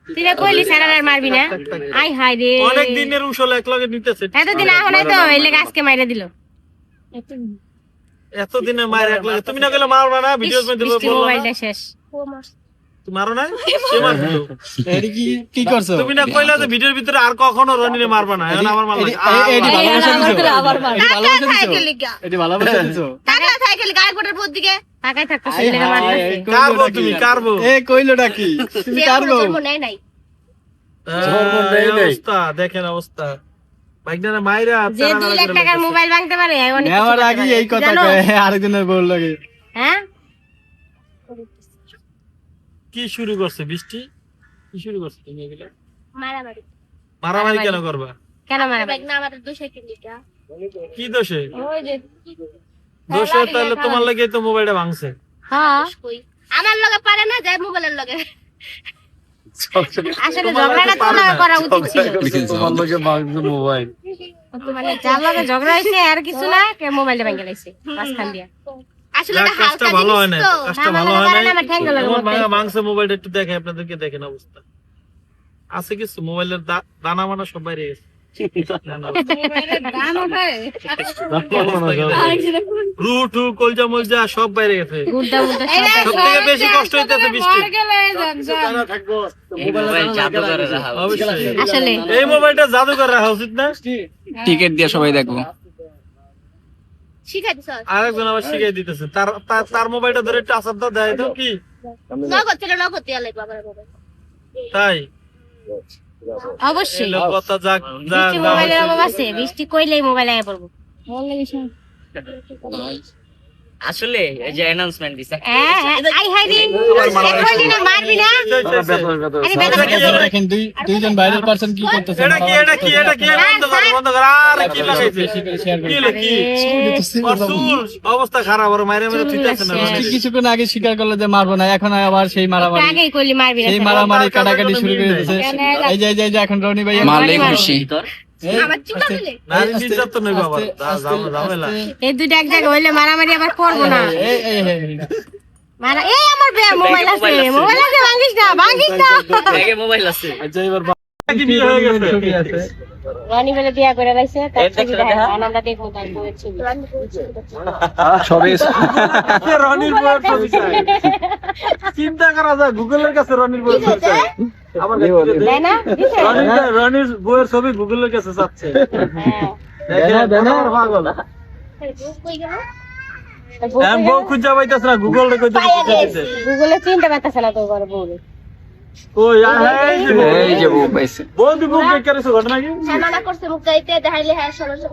তুই না কইলি স্যার আর মারবি না আই হাই রে অনেক দিনের উসল এক লগে নিতেছে এতদিন আহনাই তো এলে আজকে মাইরা দিল এতদিনে মায়ের এক লগে তুমি না কইলে মারবা না ভিডিওস মধ্যে বললা মোবাইলটা শেষ তুমি মারো না কে মারলো এডি কি করছো তুমি না কইলা যে ভিডিওর ভিতরে আর কখনো রনিরে মারবা না এখন আমার মাল লাগে এডি ভালোবাসা দিছো এডি ভালোবাসা দিছো টাকা সাইকেল গায়ের পটের পর দিকে টাকায় থাকতো ছেলেরা মারতেছে কারবো তুমি কারবো এ কইলোটা কি তুমি কারবো নেই নাই অবস্থা দেখেন অবস্থা বাইকটারে মাইরা যে 2 লাখ টাকার মোবাইল ভাঙতে পারে অনেক নেওয়ার আগে এই কথা কয় আরেকজনের বল লাগে হ্যাঁ কি শুরু করছে বৃষ্টি কি শুরু করছে তুমি এগুলা মারামারি মারামারি কেন করবা কেন মারামারি না আমাদের দোষে কি লিখা কি দোষে ওই যে দোষে তাহলে তোমার লাগে তো মোবাইলটা ভাঙছে হ্যাঁ আমার লগে পারে না যায় মোবাইলের লগে আসলে ঝগড়াটা তো না করা উচিত ছিল তোমার লগে ভাঙছে মোবাইল মানে যার লগে ঝগড়া হইছে আর কিছু না কে মোবাইলটা ভাঙে লাইছে মাঝখান দিয়া আসলে এটা কাজটা হালকা ভালো হয় জিনিস না তো কাজটা ভালো হয় না আমার ঠ্যাঙ্গা লাগে তোমার ভাঙছে মোবাইলটা একটু দেখে আপনাদেরকে দেখেন অবস্থা আছে কিছু মোবাইলের দানা মানা সব বাইরে গেছে রুটু কলজা মলজা সব বাইরে গেছে গুড্ডা গুড্ডা সব থেকে বেশি কষ্ট হইতেছে বৃষ্টি আসলে এই মোবাইলটা জাদুঘর রাখা উচিত না টিকেট দিয়ে সবাই দেখবো শিখাই দিছ আরেকজন আবার শিখাই দিতেছে তার মোবাইলটা ধরে একটু আসার দাও দেয় তো কি নগদ ছিল নগদ দিয়া লাগবে আমার মোবাইল তাই অবশ্যই কথা যাক বৃষ্টি মোবাইলের অভাব আছে বৃষ্টি কইলেই মোবাইল আয়া পড়বো আসলে এই যে অ্যানাউন্সমেন্ট দিছে আই হাই রে কইলি না মারবি না আরে বেটা দেখেন দুইজন ভাইরাল পারসন কি করতেছে এটা কি বন্ধ কর আরে কি লাগাইছে কি অসুল অবস্থা খারাপ আর মাইরে মাইরে থিতাছে না কিছুক্ষণ আগে স্বীকার করলো যে মারবো না এখন আবার সেই মারামারি আগেই কইলি মারবি না সেই মারামারি কাটাকাটি শুরু করে দিয়েছে এই যে এখন রনি ভাই মারলেই খুশি আমার চুলা দিলে নারী নির্যাতন নই বাবা ঝামেলা এই দুইটা এক জায়গায় হইলে মারামারি আবার করবো না মারা এই আমার মোবাইল আছে ভাঙিস না ব্যাগে মোবাইল আছে আচ্ছা এবার কি বিয়ে হয়ে গেছে রানী বলে বিয়া করে লাইছে আমরা দেখবো তাই বলেছিল সবই রনির বউয়ের ছবি চাই চিন্তা করা যায় গুগলের কাছে রনির বউয়ের ছবি চাই আমার তাই না রনির বউয়ের ছবি গুগলের কাছে চাচ্ছে দেনা পাগল কই গেল আমি বউ খুঁজে পাইতাছ না গুগল রে কইতে গুগলে চিনতে পারতাছ না তো বড় বউ কই এই যে বউ পাইছে বউ দি বউ কে করেছে ঘটনা কি মানা করছে মুখ চাইতে দেখাইলে হ্যাঁ সমস্যা